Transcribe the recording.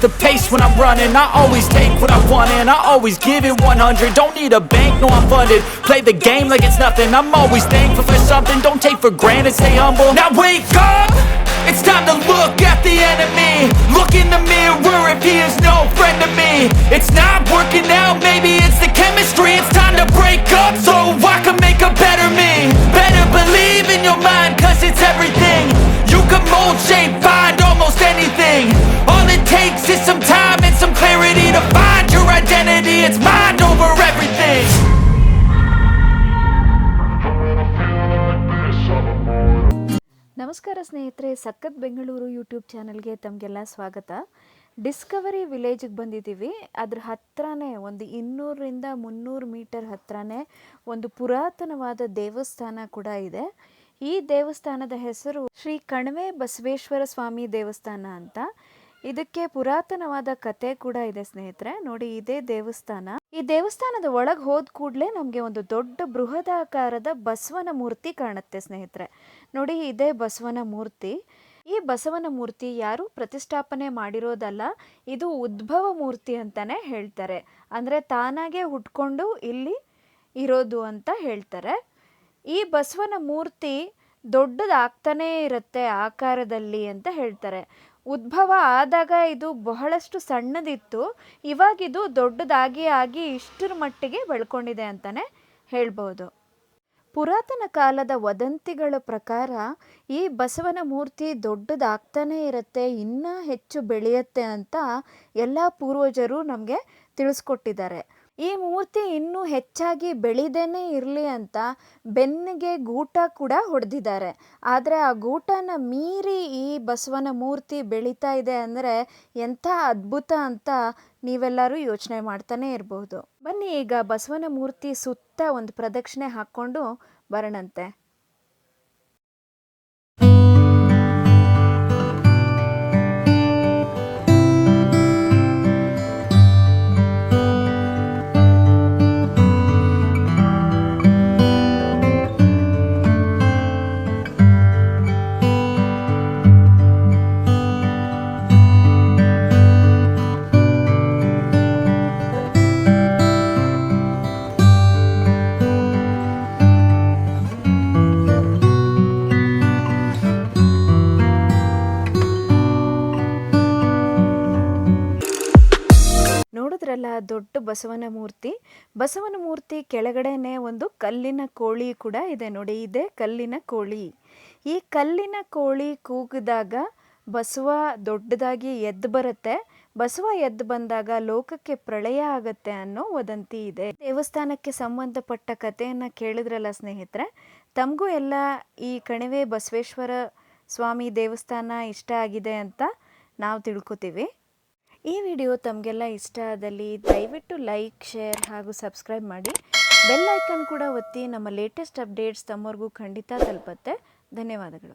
the pace when I'm running. I always take what I want and I always give it 100. Don't need a bank, no I'm funded. Play the game like it's nothing. I'm always thankful for something. Don't take for granted, stay humble. Now wake up, it's time to look at the enemy. Look in the mirror if he is no friend to me. It's not working out, maybe it's the chemistry. It's time to break up so I can make a better me. Better believe in your mind, cause it's everything. You can mold, shape, find almost anything. All it takes is some time and some clarity to find your identity. It's mind over everything. ನಮಸ್ಕಾರ ಸ್ನೇಹಿತರೆ, ಸಖತ್ Bengaluru YouTube ಚಾನಲ್ಗೆ ತಮಗೆಲ್ಲ ಸ್ವಾಗತ. Discovery ವಿಲೇಜಿಗೆ ಬಂದಿದ್ದೀವಿ. ಅದ್ರ ಹತ್ರನೇ ಒಂದು 200ರಿಂದ 300 ಮೀಟರ್ ಹತ್ರನೇ ಒಂದು ಪುರಾತನವಾದ ದೇವಸ್ಥಾನ ಕೂಡ ಇದೆ. ಈ ದೇವಸ್ಥಾನದ ಹೆಸರು ಶ್ರೀ ಕಣವೆ ಬಸವೇಶ್ವರ ಸ್ವಾಮಿ ದೇವಸ್ಥಾನ ಅಂತ. ಇದಕ್ಕೆ ಪುರಾತನವಾದ ಕತೆ ಕೂಡ ಇದೆ ಸ್ನೇಹಿತರೆ. ನೋಡಿ, ಇದೇ ದೇವಸ್ಥಾನ. ಈ ದೇವಸ್ಥಾನದ ಒಳಗೆ ಹೋದ ಕೂಡಲೇ ನಮಗೆ ಒಂದು ದೊಡ್ಡ ಬೃಹದಾಕಾರದ ಬಸವನ ಮೂರ್ತಿ ಕಾಣುತ್ತೆ ಸ್ನೇಹಿತರೆ. ನೋಡಿ, ಇದೇ ಬಸವನ ಮೂರ್ತಿ. ಈ ಬಸವನ ಮೂರ್ತಿ ಯಾರು ಪ್ರತಿಷ್ಠಾಪನೆ ಮಾಡಿರೋದಲ್ಲ, ಇದು ಉದ್ಭವ ಮೂರ್ತಿ ಅಂತಾನೆ ಹೇಳ್ತಾರೆ. ಅಂದರೆ ತಾನಾಗೆ ಹುಟ್ಕೊಂಡು ಇಲ್ಲಿ ಇರೋದು ಅಂತ ಹೇಳ್ತಾರೆ. ಈ ಬಸವನ ಮೂರ್ತಿ ದೊಡ್ಡದಾಗ್ತಾನೇ ಇರುತ್ತೆ ಆಕಾರದಲ್ಲಿ ಅಂತ ಹೇಳ್ತಾರೆ. ಉದ್ಭವ ಆದಾಗ ಇದು ಬಹಳಷ್ಟು ಸಣ್ಣದಿತ್ತು, ಇವಾಗಿದು ದೊಡ್ಡದಾಗಿ ಆಗಿ ಇಷ್ಟರ ಮಟ್ಟಿಗೆ ಬೆಳ್ಕೊಂಡಿದೆ ಅಂತಾನೆ ಹೇಳ್ಬೋದು. ಪುರಾತನ ಕಾಲದ ವದಂತಿಗಳ ಪ್ರಕಾರ ಈ ಬಸವನ ಮೂರ್ತಿ ದೊಡ್ಡದಾಗ್ತಾನೇ ಇರುತ್ತೆ, ಇನ್ನೂ ಹೆಚ್ಚು ಬೆಳೆಯುತ್ತೆ ಅಂತ ಎಲ್ಲ ಪೂರ್ವಜರು ನಮಗೆ ತಿಳಿಸ್ಕೊಟ್ಟಿದ್ದಾರೆ. ಈ ಮೂರ್ತಿ ಇನ್ನೂ ಹೆಚ್ಚಾಗಿ ಬೆಳೆದೇನೆ ಇರಲಿ ಅಂತ ಬೆನ್ನಿಗೆ ಗೂಟ ಕೂಡ ಹೊಡೆದಿದ್ದಾರೆ. ಆದರೆ ಆ ಗೂಟನ ಮೀರಿ ಈ ಬಸವನ ಮೂರ್ತಿ ಬೆಳೀತಾ ಇದೆ ಅಂದರೆ ಎಂಥ ಅದ್ಭುತ ಅಂತ ನೀವೆಲ್ಲರೂ ಯೋಚನೆ ಮಾಡ್ತಾನೆ ಇರಬಹುದು. ಬನ್ನಿ ಈಗ ಬಸವನ ಮೂರ್ತಿ ಸುತ್ತ ಒಂದು ಪ್ರದಕ್ಷಿಣೆ ಹಾಕ್ಕೊಂಡು ಬರೋಣಂತೆ. ನೋಡಿದ್ರಲ್ಲ, ದೊಡ್ಡ ಬಸವನ ಮೂರ್ತಿ ಕೆಳಗಡೆನೆ ಒಂದು ಕಲ್ಲಿನ ಕೋಳಿ ಕೂಡ ಇದೆ. ನೋಡಿ, ಇದೇ ಕಲ್ಲಿನ ಕೋಳಿ. ಈ ಕಲ್ಲಿನ ಕೋಳಿ ಕೂಗಿದಾಗ ಬಸವ ದೊಡ್ಡದಾಗಿ ಎದ್ದು ಬರುತ್ತೆ. ಬಸವ ಎದ್ದು ಬಂದಾಗ ಲೋಕಕ್ಕೆ ಪ್ರಳಯ ಆಗತ್ತೆ ಅನ್ನೋ ವದಂತಿ ಇದೆ. ದೇವಸ್ಥಾನಕ್ಕೆ ಸಂಬಂಧಪಟ್ಟ ಕಥೆಯನ್ನು ಕೇಳಿದ್ರಲ್ಲ ಸ್ನೇಹಿತರೆ, ತಮಗೂ ಎಲ್ಲ ಈ ಕಣವೆ ಬಸವೇಶ್ವರ ಸ್ವಾಮಿ ದೇವಸ್ಥಾನ ಇಷ್ಟ ಆಗಿದೆ ಅಂತ ನಾವು ತಿಳ್ಕೊತೀವಿ. ಈ ವಿಡಿಯೋ ತಮಗೆಲ್ಲ ಇಷ್ಟ ಆದಲ್ಲಿ ದಯವಿಟ್ಟು ಲೈಕ್, ಶೇರ್ ಹಾಗೂ ಸಬ್ಸ್ಕ್ರೈಬ್ ಮಾಡಿ. ಬೆಲ್ ಐಕನ್ ಕೂಡ ಒತ್ತಿ. ನಮ್ಮ ಲೇಟೆಸ್ಟ್ ಅಪ್ಡೇಟ್ಸ್ ತಮ್ಮವರೆಗೂ ಖಂಡಿತ ತಲುಪುತ್ತೆ. ಧನ್ಯವಾದಗಳು.